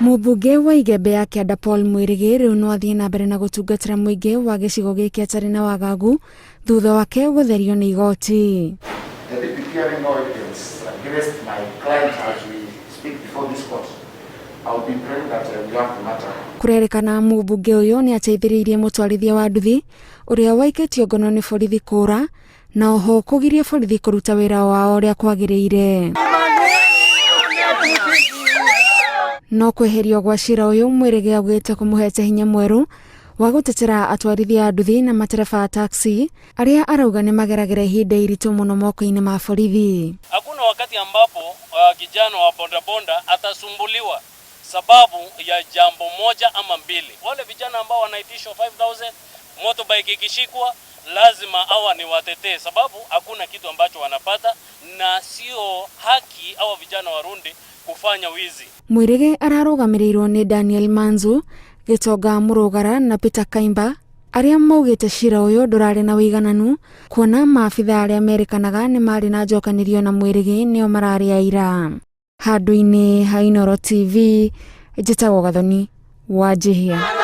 Mũmbunge wa Igembe ya Kianda Paul Mwirigi riu no athie na mbere na gutungatira muingi wa gicigo giki atari na wagagu thutha wake gutherio ni igoti. Kurerekana mũmbunge uyu ni ateithiriirie mutwarithia wa nduthi uria waikitio ngono ni borithi kura na oho kugiria borithi kuruta wira wao uria kwagiriire. No kweherio gwa cira uyu Mwirigi augite kumuhete hinya mweru wa gutetera atwarithia a nduthi na matereba a taxi aria arauga ni mageragira ihinda iritu muno moko-ini ma borithi. Hakuna wakati ambapo kijana wa bodaboda atasumbuliwa sababu ya jambo moja ama mbili. Wale vijana ambao wanaitishwa 5000 motorbike ikishikwa lazima hawa ni watetee, sababu hakuna kitu ambacho wanapata na sio haki hawa vijana warundi kufanya wizi. Mwirigi ararugamirirwo ni Daniel Manzu, Gitonga Murugara na Peter Kaimba aria maugite cira uyu ndurari na wigananu kuona maabitha aria amerikanaga ni mari na njokanirio na Mwirigi nio marari aira. Handu-ini ha Inooro TV, njitagwo Gathoni Wanjihia.